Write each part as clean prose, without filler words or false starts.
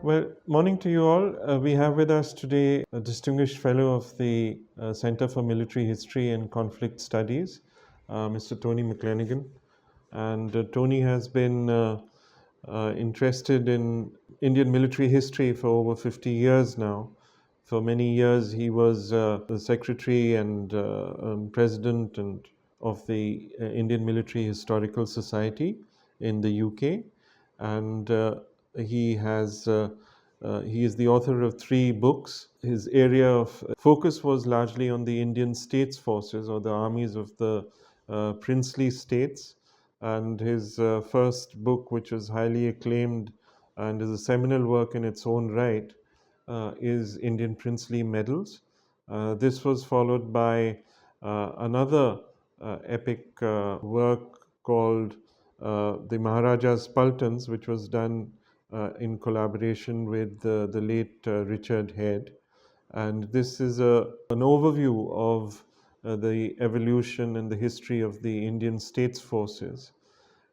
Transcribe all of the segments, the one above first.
Well, morning to you all. We have with us today a distinguished fellow of the Center for Military History and Conflict Studies, Mr. Tony McClenaghan. And Tony has been interested in Indian military history for over 50 years now. For many years, he was the secretary and president of the Indian Military Historical Society in the UK, and he has he is the author of 3 books. His area of focus was largely on the Indian States Forces or the armies of the princely states. And his first book, which was highly acclaimed and is a seminal work in its own right, is Indian Princely Medals. This was followed by another epic work called the Maharaja's Pultons, which was done in collaboration with the late Richard Head. And this is an overview of the evolution and the history of the Indian States Forces.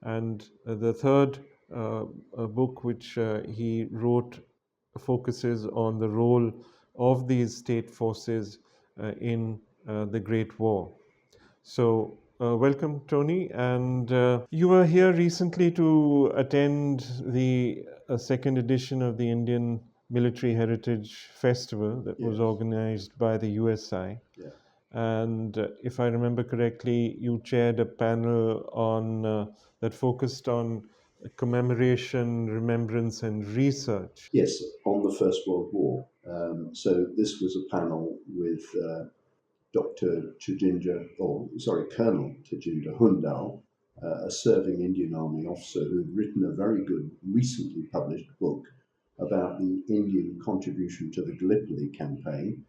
And the third book, which he wrote, focuses on the role of these state forces in the Great War. So, welcome, Tony. And you were here recently to attend the second edition of the Indian Military Heritage Festival that was organized by the USI. Yeah. And if I remember correctly, you chaired a panel on that focused on commemoration, remembrance, and research. Yes, on the First World War. So this was a panel with Colonel Tejinder Hundal, a serving Indian Army officer who'd written a very good, recently published book about the Indian contribution to the Gallipoli campaign.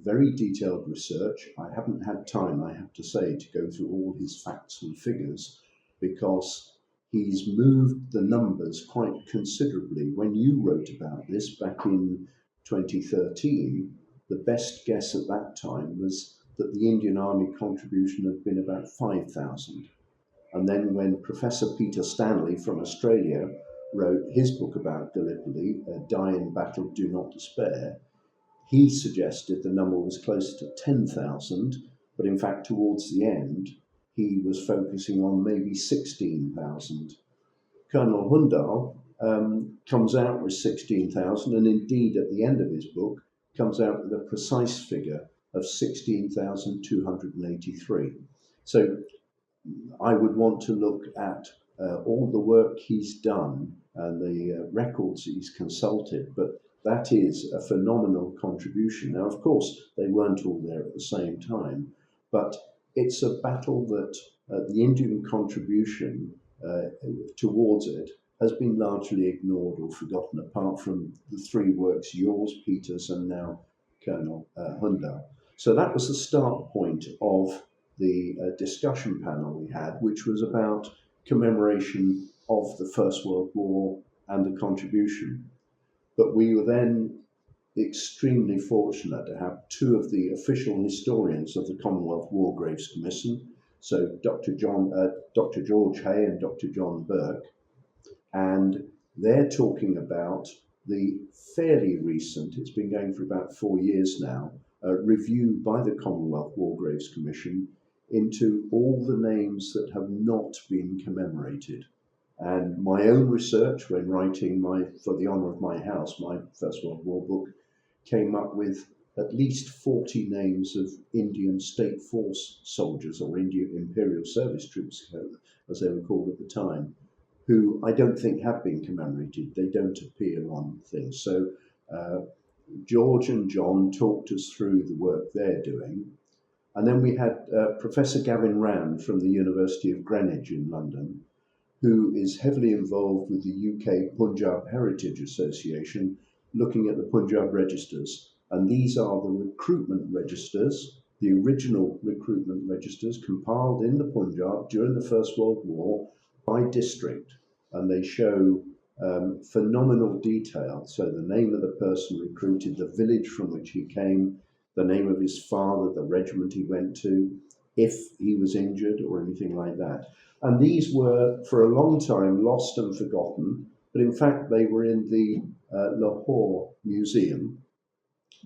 Very detailed research. I haven't had time, I have to say, to go through all his facts and figures because he's moved the numbers quite considerably. When you wrote about this back in 2013, the best guess at that time was that the Indian Army contribution had been about 5,000. And then when Professor Peter Stanley from Australia wrote his book about Gallipoli, Die in Battle, Do Not Despair, he suggested the number was closer to 10,000, but in fact, towards the end, he was focusing on maybe 16,000. Colonel Hundal comes out with 16,000, and indeed, at the end of his book, comes out with a precise figure of 16,283. So I would want to look at all the work he's done and the records he's consulted, but that is a phenomenal contribution. Now, of course, they weren't all there at the same time, but it's a battle that the Indian contribution towards it has been largely ignored or forgotten, apart from the 3 works, yours, Peter's, and now Colonel Hundal. So that was the start point of the discussion panel we had, which was about commemoration of the First World War and the contribution. But we were then extremely fortunate to have 2 of the official historians of the Commonwealth War Graves Commission, so Dr. George Hay and Dr. John Burke, and they're talking about the fairly recent, it's been going for about 4 years now, review by the Commonwealth War Graves Commission into all the names that have not been commemorated. And my own research, when writing For the Honour of My House, my First World War book, came up with at least 40 names of Indian State Force soldiers, or Indian Imperial Service Troops, as they were called at the time, who I don't think have been commemorated. They don't appear on things. So George and John talked us through the work they're doing. And then we had Professor Gavin Rand from the University of Greenwich in London, who is heavily involved with the UK Punjab Heritage Association, looking at the Punjab registers. And these are the recruitment registers, the original recruitment registers compiled in the Punjab during the First World War by district. And they show phenomenal detail. So the name of the person recruited, the village from which he came, the name of his father, the regiment he went to, if he was injured or anything like that. And these were, for a long time, lost and forgotten. but in fact they were in the Lahore Museum,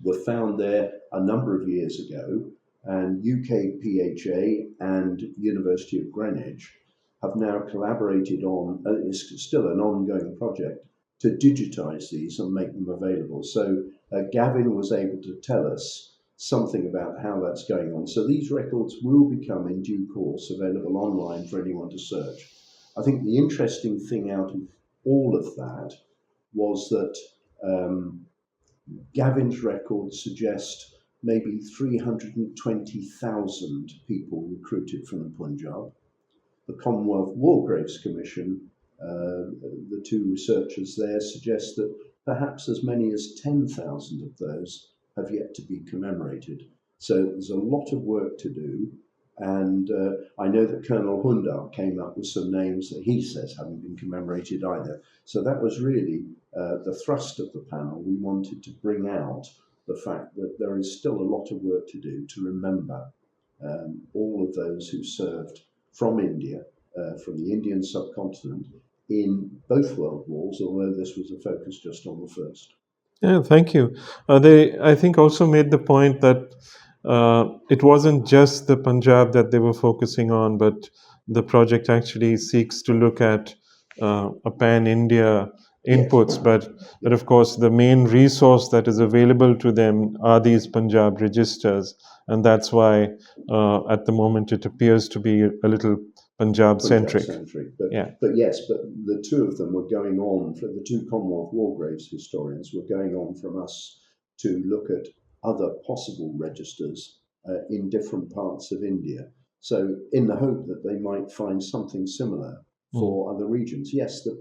were found there a number of years ago, and UKPHA and University of Greenwich have now collaborated on, it's still an ongoing project, to digitize these and make them available. So Gavin was able to tell us something about how that's going on. So these records will become in due course available online for anyone to search. I think the interesting thing out of all of that was that Gavin's records suggest maybe 320,000 people recruited from the Punjab. The Commonwealth War Graves Commission, the two researchers there, suggest that perhaps as many as 10,000 of those have yet to be commemorated. So there's a lot of work to do. And I know that Colonel Hundar came up with some names that he says haven't been commemorated either. So that was really the thrust of the panel. We wanted to bring out the fact that there is still a lot of work to do to remember all of those who served from India, from the Indian subcontinent, in both world wars, although this was a focus just on the first. Yeah, thank you. They, I think, also made the point that it wasn't just the Punjab that they were focusing on, but the project actually seeks to look at a pan-India Yes. inputs. But of course, the main resource that is available to them are these Punjab registers, and that's why at the moment it appears to be a little Punjab-centric. Punjab-centric, Yeah. but yes, but the two of them were going on, for the two Commonwealth War Graves historians were going on from us to look at other possible registers in different parts of India. So in the hope that they might find something similar for other regions. Yes, the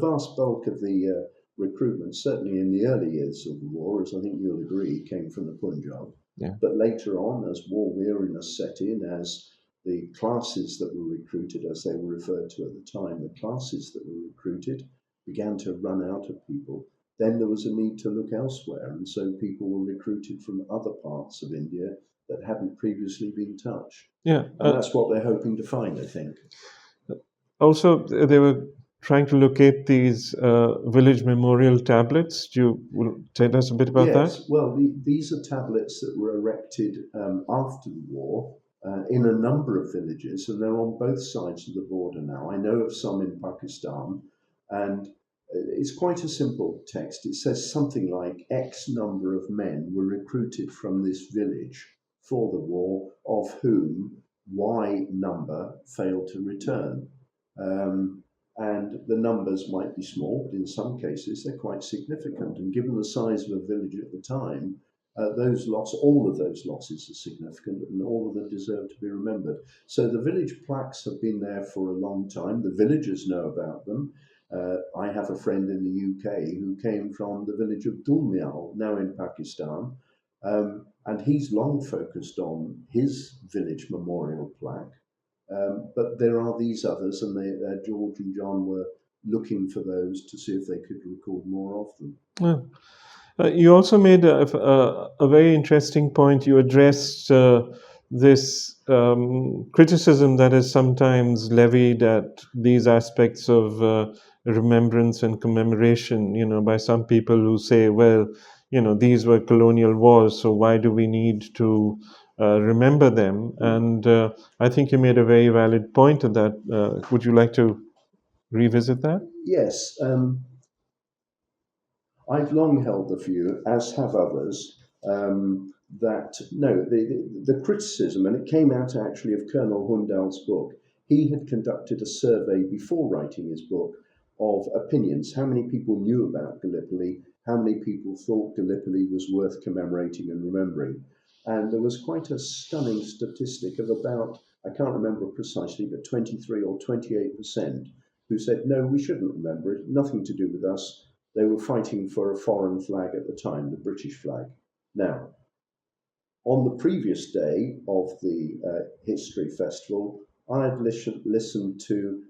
vast bulk of the recruitment, certainly in the early years of the war, as I think you'll agree, came from the Punjab. Yeah. But later on, as war weariness set in, as the classes that were recruited, as they were referred to at the time, the classes that were recruited began to run out of people. Then there was a need to look elsewhere, and so people were recruited from other parts of India that hadn't previously been touched. Yeah. And that's what they're hoping to find, I think. Also, they were trying to locate these village memorial tablets. Do you tell us a bit about that? Yes, well, these are tablets that were erected after the war in a number of villages, and they're on both sides of the border now. I know of some in Pakistan, and it's quite a simple text. It says something like X number of men were recruited from this village for the war, of whom Y number failed to return. And the numbers might be small, but in some cases they're quite significant. And given the size of a village at the time, all of those losses are significant, and all of them deserve to be remembered. So the village plaques have been there for a long time. The villagers know about them. I have a friend in the UK who came from the village of Dulmial, now in Pakistan, and he's long focused on his village memorial plaque. But there are these others, and George and John were looking for those to see if they could record more of them. Yeah. You also made a very interesting point. You addressed this criticism that is sometimes levied at these aspects of remembrance and commemoration, by some people who say, well, these were colonial wars, so why do we need to remember them? And I think you made a very valid point to that. Would you like to revisit that? Yes, I've long held the view, as have others, that no, the criticism, and it came out actually of Colonel Hundal's book. He had conducted a survey before writing his book of opinions. How many people knew about Gallipoli? How many people thought Gallipoli was worth commemorating and remembering? And there was quite a stunning statistic of about, I can't remember precisely, but 23 or 28% who said, no, we shouldn't remember it, nothing to do with us. They were fighting for a foreign flag at the time, the British flag. Now, on the previous day of the History Festival, I had listened to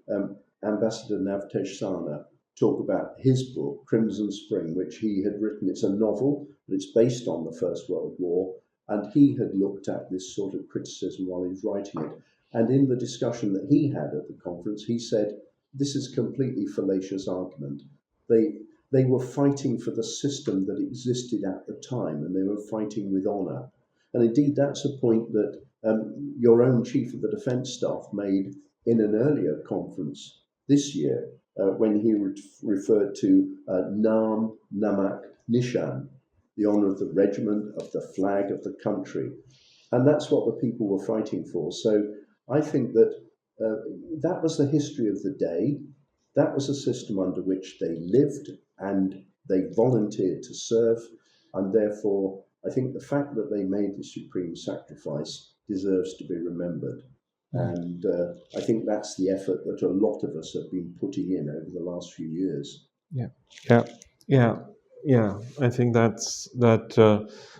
Ambassador Navtesh Sana talk about his book, Crimson Spring, which he had written. It's a novel, but it's based on the First World War, and he had looked at this sort of criticism while he was writing it. And in the discussion that he had at the conference, he said, this is completely fallacious argument. They they were fighting for the system that existed at the time, and they were fighting with honour. And indeed, that's a point that your own chief of the defence staff made in an earlier conference this year when he referred to Nam, Namak, Nishan, the honour of the regiment, of the flag, of the country. And that's what the people were fighting for. So I think that uh, that was the history of the day. That was a system under which they lived and they volunteered to serve. And therefore, I think the fact that they made the supreme sacrifice deserves to be remembered. And I think that's the effort that a lot of us have been putting in over the last few years. Yeah, yeah, yeah, yeah. I think that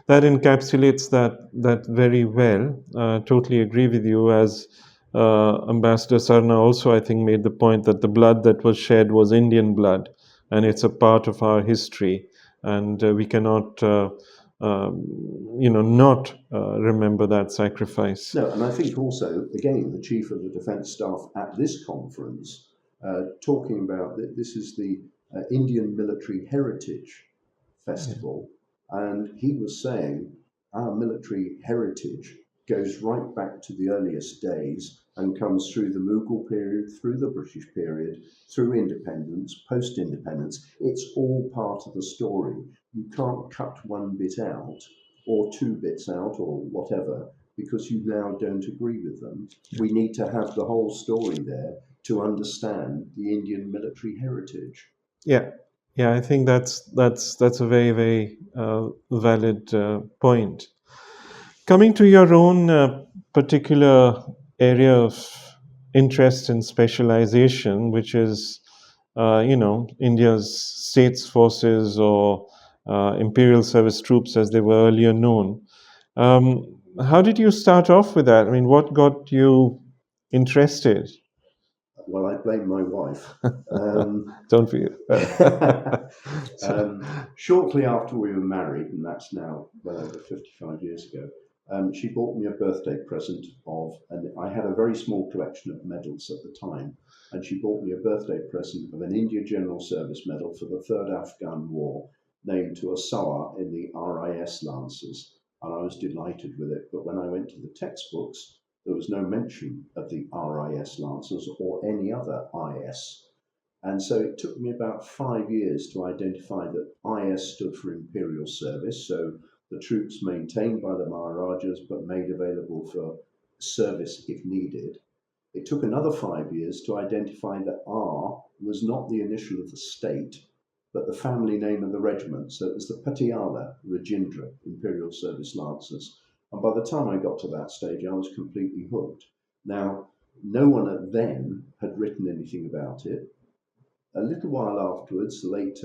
encapsulates that very well. Totally agree with you. As Ambassador Sarna also, I think, made the point that the blood that was shed was Indian blood, and it's a part of our history, and we cannot, not remember that sacrifice. No, and I think also, again, the Chief of the Defence Staff at this conference talking about that this is the Indian Military Heritage Yeah, Festival, and he was saying our military heritage goes right back to the earliest days and comes through the Mughal period, through the British period, through independence, post independence. It's all part of the story. You can't cut one bit out or two bits out or whatever because you now don't agree with them. We need to have the whole story there to understand the Indian military heritage. yeah, yeah. I think that's a very very valid point. Coming to your own particular area of interest and specialization, which is, India's states forces or imperial service troops, as they were earlier known. How did you start off with that? I mean, what got you interested? Well, I blame my wife. Don't be. Shortly after we were married, and that's now well over 55 years ago, she bought me a birthday present and I had a very small collection of medals at the time, and she bought me a birthday present of an India General Service Medal for the Third Afghan War, named to a Sawar in the RIS Lancers, and I was delighted with it. But when I went to the textbooks, there was no mention of the RIS Lancers or any other IS. And so it took me about 5 years to identify that IS stood for Imperial Service, so the troops maintained by the Maharajas but made available for service if needed. It took another 5 years to identify that R was not the initial of the state, but the family name of the regiment. So it was the Patiala Rajendra Imperial Service Lancers. And by the time I got to that stage, I was completely hooked. Now, no one at then had written anything about it. A little while afterwards, the late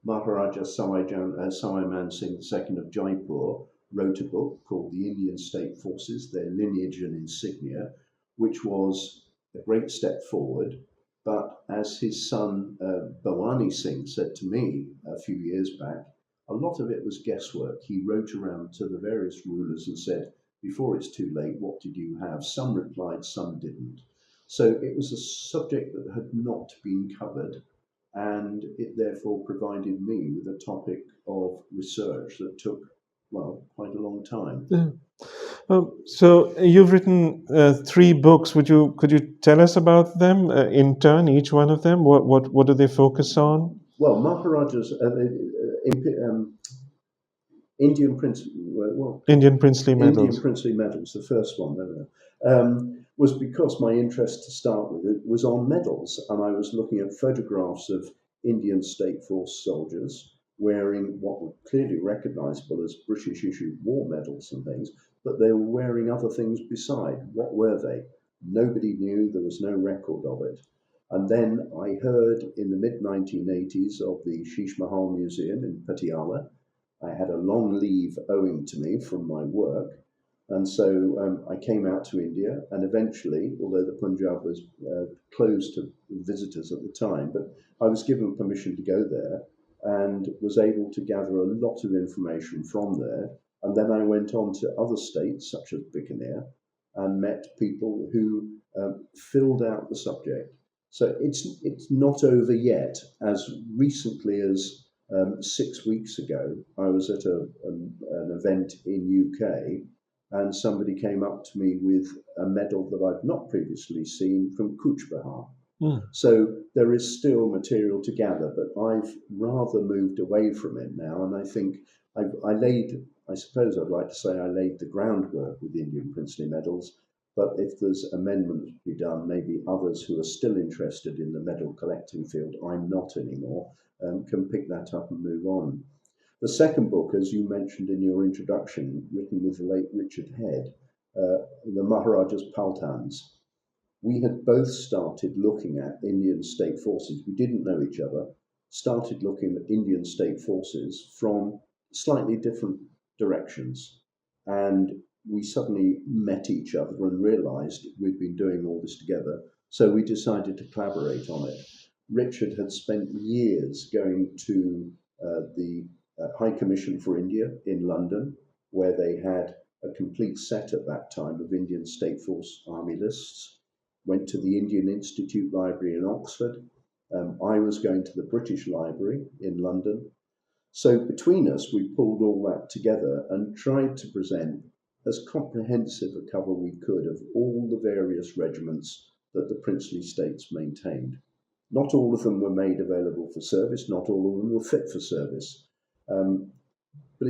Maharaja Sawai Man Singh II of Jaipur wrote a book called The Indian State Forces, Their Lineage and Insignia, which was a great step forward. But as his son Bhawani Singh said to me a few years back, a lot of it was guesswork. He wrote around to the various rulers and said, before it's too late, what did you have? Some replied, some didn't. So it was a subject that had not been covered, and it therefore provided me with a topic of research that took, well, quite a long time. Yeah. So you've written three books. Could you tell us about them in turn, each one of them? What do they focus on? Well, Maharaja's Indian Prince, well, Indian princely Indian medals. Princely Medals, the first one, was because my interest to start with it was on medals, and I was looking at photographs of Indian State Force soldiers wearing what were clearly recognisable as British issued war medals and things, but they were wearing other things beside. What were they? Nobody knew, there was no record of it. And then I heard in the mid 1980s of the Sheesh Mahal Museum in Patiala. I had a long leave owing to me from my work, and so I came out to India, and eventually, although the Punjab was closed to visitors at the time, but I was given permission to go there and was able to gather a lot of information from there. And then I went on to other states, such as Bikaner, and met people who filled out the subject. So it's not over yet. As recently as 6 weeks ago, I was at an event in UK, and somebody came up to me with a medal that I've not previously seen from Kuch Behar. So there is still material to gather, but I've rather moved away from it now, and I think I suppose I'd like to say I laid the groundwork with Indian princely medals, but if there's amendments to be done, maybe others who are still interested in the medal collecting field, I'm not anymore, can pick that up and move on. The second book, as you mentioned in your introduction, written with the late Richard Head, the Maharaja's Paltans, we had both started looking at Indian state forces. We didn't know each other, started looking at Indian state forces from slightly different directions. And we suddenly met each other and realized we'd been doing all this together. So we decided to collaborate on it. Richard had spent years going to the High Commission for India in London, where they had a complete set at that time of Indian State Force Army lists. Went to the Indian Institute Library in Oxford. I was going to the British Library in London. So between us, we pulled all that together and tried to present as comprehensive a cover we could of all the various regiments that the princely states maintained. Not all of them were made available for service, not all of them were fit for service. But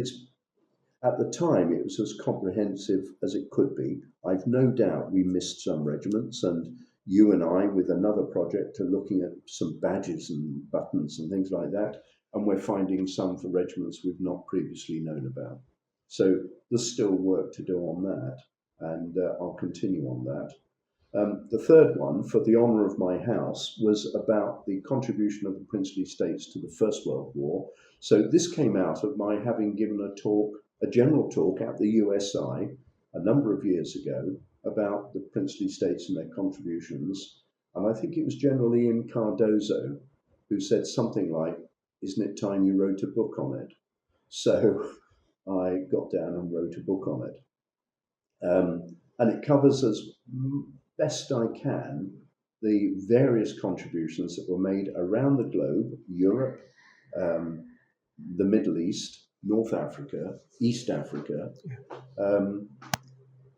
at the time, it was as comprehensive as it could be. I've no doubt we missed some regiments, and you and I, with another project, are looking at some badges and buttons and things like that, and we're finding some for regiments we've not previously known about. So there's still work to do on that, and I'll continue on that. The third one, for the honour of my house, was about the contribution of the princely states to the First World War. So this came out of my having given a general talk at the USI a number of years ago about the princely states and their contributions. And I think it was General Ian Cardozo who said something like, "Isn't it time you wrote a book on it?" So I got down and wrote a book on it. And it covers as best I can the various contributions that were made around the globe, Europe, the Middle East, North Africa, East Africa.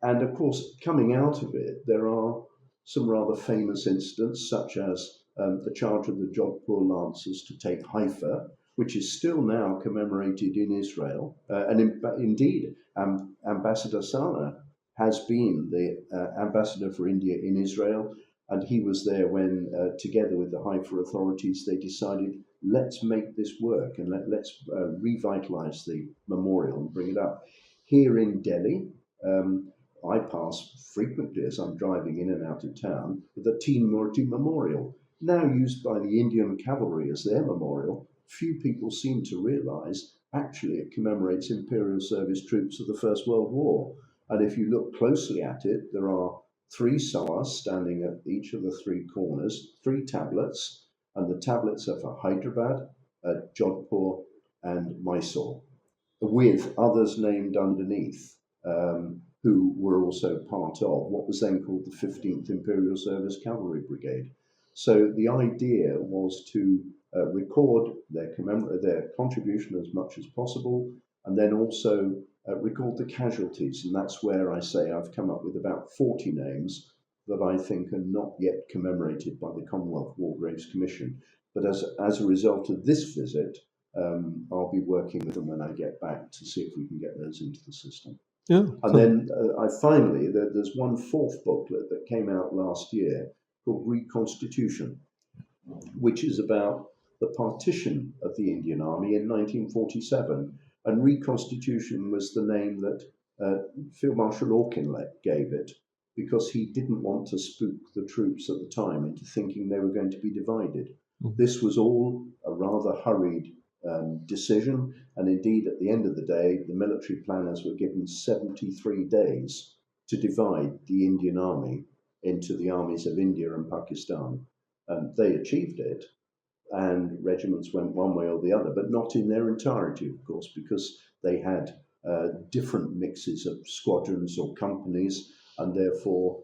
And of course, coming out of it, there are some rather famous incidents, such as the charge of the Jodhpur Lancers to take Haifa, which is still now commemorated in Israel. Indeed, Ambassador Sana has been the ambassador for India in Israel, and he was there when, together with the Haifa authorities, they decided, let's make this work and let's revitalize the memorial and bring it up. Here in Delhi, I pass frequently as I'm driving in and out of town the Teen Murti Memorial, now used by the Indian Cavalry as their memorial. Few people seem to realise actually it commemorates Imperial Service troops of the First World War. And if you look closely at it, there are 3 sawars standing at each of the 3 corners, 3 tablets, and the tablets are for Hyderabad, Jodhpur, and Mysore, with others named underneath, who were also part of what was then called the 15th Imperial Service Cavalry Brigade. So the idea was to record their contribution as much as possible, and then also record the casualties. And that's where I say I've come up with about 40 names that I think are not yet commemorated by the Commonwealth War Graves Commission. But as a result of this visit, I'll be working with them when I get back to see if we can get those into the system. Yeah. And then finally, there's one 4th booklet that came out last year called Reconstitution, which is about the partition of the Indian Army in 1947. And Reconstitution was the name that Field Marshal Auchinleck gave it, because he didn't want to spook the troops at the time into thinking they were going to be divided. This was all a rather hurried decision, and indeed at the end of the day, the military planners were given 73 days to divide the Indian Army into the armies of India and Pakistan. They achieved it, and regiments went one way or the other, but not in their entirety, of course, because they had different mixes of squadrons or companies, and therefore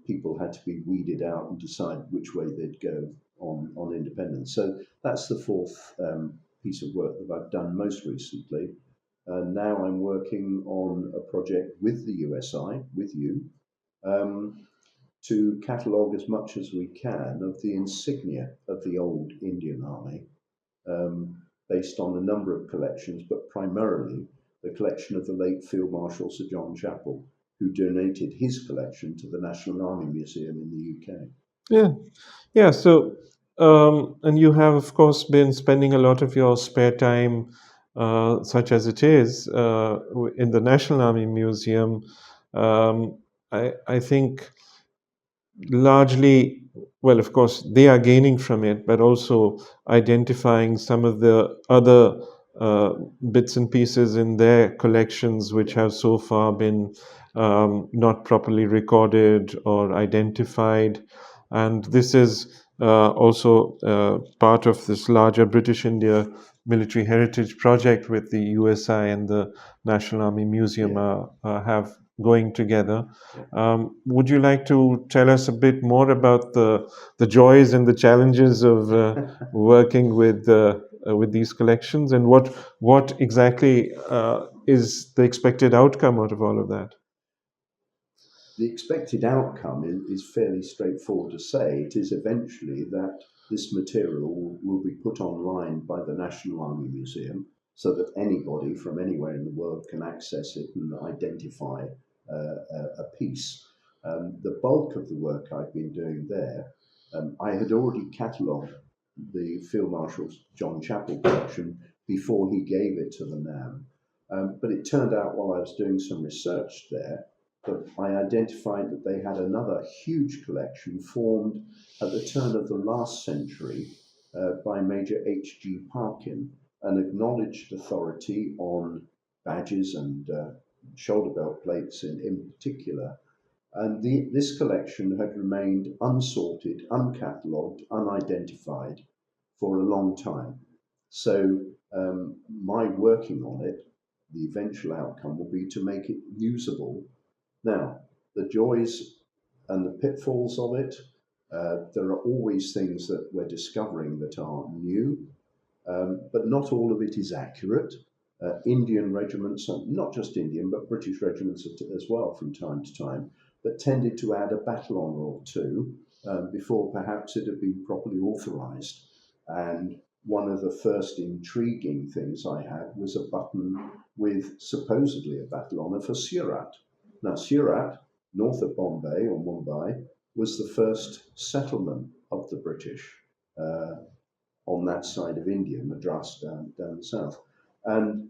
people had to be weeded out and decide which way they'd go on independence. So that's the fourth piece of work that I've done most recently. Now I'm working on a project with the USI, with you, um, to catalogue as much as we can of the insignia of the old Indian Army, based on a number of collections, but primarily the collection of the late Field Marshal Sir John Chappell, who donated his collection to the National Army Museum in the UK. Yeah, yeah. So, and you have, of course, been spending a lot of your spare time, such as it is, in the National Army Museum. I think largely, well, of course, they are gaining from it, but also identifying some of the other bits and pieces in their collections which Yeah, have so far been not properly recorded or identified. And this is also part of this larger British India military heritage project with the USI and the National Army Museum yeah, have going together. yeah. Would you like to tell us a bit more about the joys and the challenges of working with these collections, and what exactly is the expected outcome out of all of that? The expected outcome is fairly straightforward to say. It is eventually that this material will be put online by the National Army Museum so that anybody from anywhere in the world can access it and identify a piece. The bulk of the work I've been doing there, I had already catalogued the Field Marshal John Chappell collection before he gave it to the NAM. But it turned out while I was doing some research there that I identified that they had another huge collection formed at the turn of the last century by Major H.G. Parkin, an acknowledged authority on badges and shoulder belt plates in particular. And this collection had remained unsorted, uncatalogued, unidentified for a long time. So my working on it, the eventual outcome will be to make it usable. Now, the joys and the pitfalls of it, there are always things that we're discovering that are new, but not all of it is accurate. Indian regiments, not just Indian, but British regiments as well from time to time, that tended to add a batalon or two before perhaps it had been properly authorised. And one of the first intriguing things I had was a button with supposedly a battle honour for Surat. Now, Surat, north of Bombay or Mumbai, was the first settlement of the British on that side of India, Madras down south. And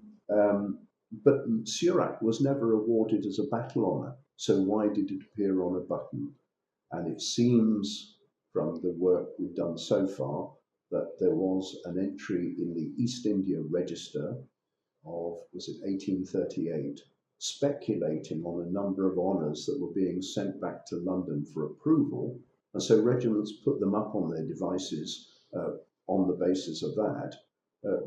but Surat was never awarded as a battle honour. So why did it appear on a button? And it seems from the work we've done so far that there was an entry in the East India Register of, was it 1838, speculating on a number of honours that were being sent back to London for approval. And so regiments put them up on their devices on the basis of that.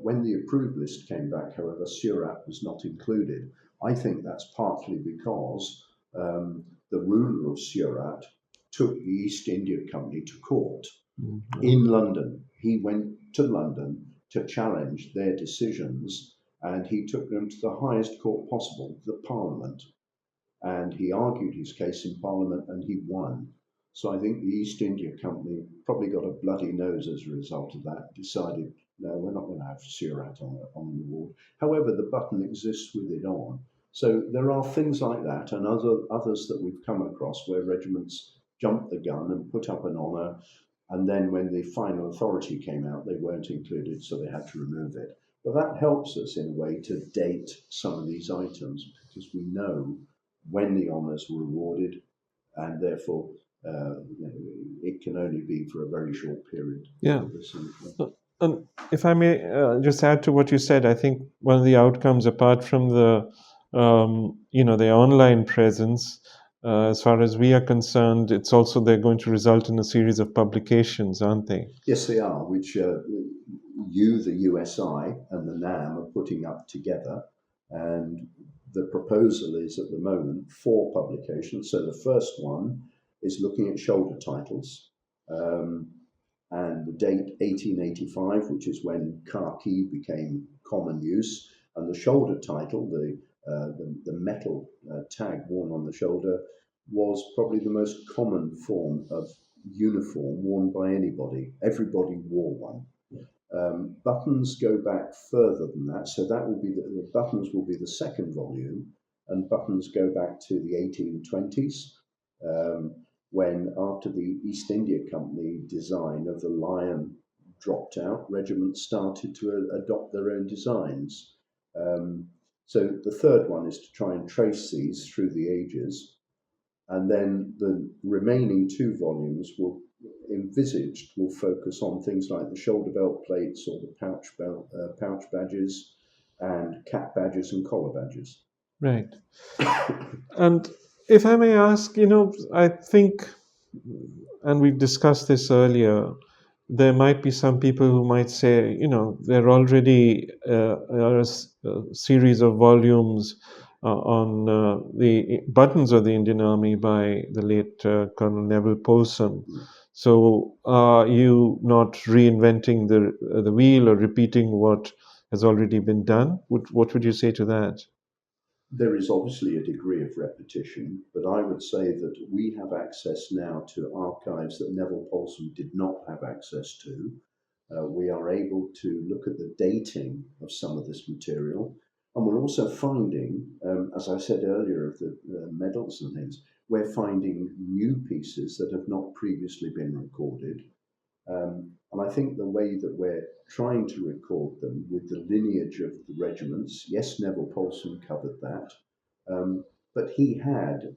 When the approved list came back, however, Surat was not included. I think that's partly because the ruler of Surat took the East India Company to court in London. He went to London to challenge their decisions, and he took them to the highest court possible, the Parliament. And he argued his case in Parliament and he won. So I think the East India Company probably got a bloody nose as a result of that, decided, no, we're not going to have Surat on an award. However, the button exists with it on. So there are things like that and others that we've come across where regiments jumped the gun and put up an honour, and then when the final authority came out, they weren't included, so they had to remove it. But that helps us in a way to date some of these items because we know when the honours were awarded, and therefore it can only be for a very short period. Yeah. And if I may just add to what you said, I think one of the outcomes, apart from the online presence, as far as we are concerned, it's also they're going to result in a series of publications, aren't they? Yes, they are, which you, the USI, and the NAM are putting up together. And the proposal is at the moment 4 publications. So the first one is looking at shoulder titles, and the date 1885, which is when khaki became common use, and the shoulder title, the metal tag worn on the shoulder, was probably the most common form of uniform worn by anybody. Everybody wore one. Buttons go back further than that, so that will be the buttons will be the second volume, and buttons go back to the 1820s, when after the East India Company design of the lion dropped out, regiments started to adopt their own designs. So the third one is to try and trace these through the ages, and then the remaining 2 volumes will focus on things like the shoulder belt plates or the pouch badges and cap badges and collar badges. Right. And if I may ask, I think, and we've discussed this earlier, there might be some people who might say, there are already a series of volumes on the buttons of the Indian Army by the late Colonel Neville Polson. So are you not reinventing the wheel or repeating what has already been done? What would you say to that? There is obviously a degree of repetition, but I would say that we have access now to archives that Neville Polson did not have access to. We are able to look at the dating of some of this material, and we're also finding, as I said earlier, of the medals and things, we're finding new pieces that have not previously been recorded. And I think the way that we're trying to record them with the lineage of the regiments, yes, Neville Polson covered that, but he had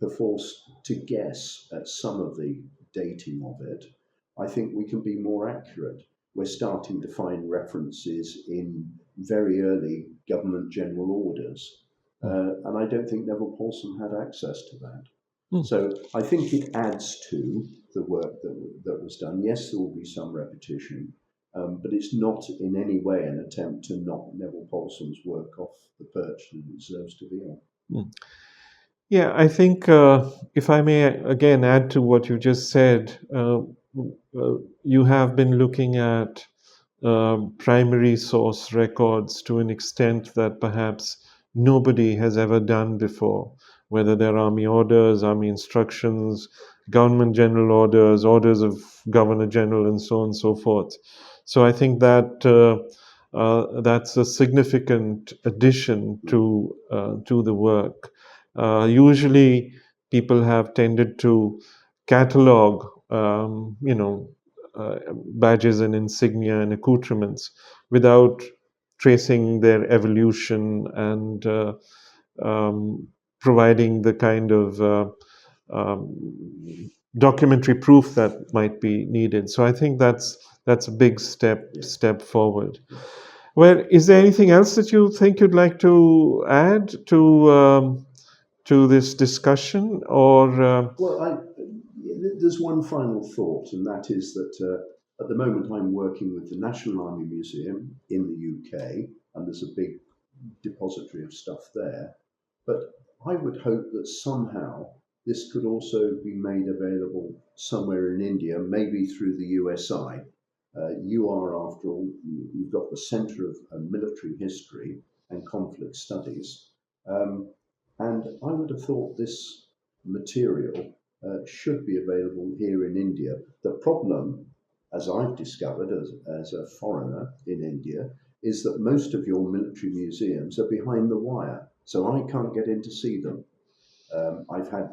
perforce to guess at some of the dating of it. I think we can be more accurate. We're starting to find references in very early government general orders, and I don't think Neville Polson had access to that. So I think it adds to the work that was done. Yes, there will be some repetition, but it's not in any way an attempt to knock Neville Polson's work off the perch that it deserves to be on. Yeah, I think if I may again add to what you just said, you have been looking at primary source records to an extent that perhaps nobody has ever done before, whether they're army orders, army instructions, government general orders, orders of governor general, and so on and so forth. So I think that that's a significant addition to the work. Usually, people have tended to catalog, badges and insignia and accoutrements without tracing their evolution and providing the kind of documentary proof that might be needed. So I think that's a big step forward. Well, is there anything else that you think you'd like to add to this discussion, or Well, there's one final thought, and that is that at the moment I'm working with the National Army Museum in the UK, and there's a big depository of stuff there. But I would hope that somehow this could also be made available somewhere in India, maybe through the USI. You are, after all, you've got the Centre of Military History and Conflict Studies. And I would have thought this material should be available here in India. The problem, as I've discovered as a foreigner in India, is that most of your military museums are behind the wire, so I can't get in to see them. I've had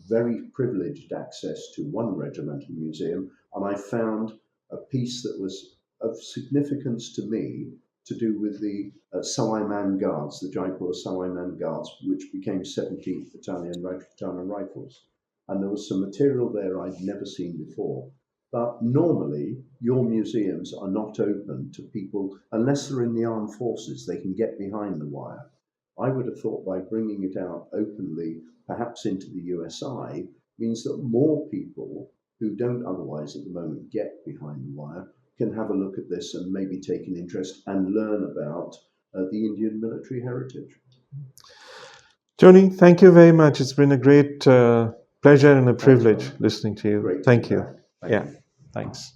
very privileged access to one regimental museum, and I found a piece that was of significance to me to do with the Salaiman Guards, the Jaipur Salaiman Guards, which became 17th Battalion Rajputana Rifles. And there was some material there I'd never seen before. But normally, your museums are not open to people unless they're in the armed forces. They can get behind the wire. I would have thought by bringing it out openly, perhaps into the USI, means that more people who don't otherwise at the moment get behind the wire can have a look at this and maybe take an interest and learn about the Indian military heritage. Tony, thank you very much. It's been a great pleasure and a Thanks, privilege Ron. listening to you. Great to Thank be you. back. Thank Yeah, you. thanks.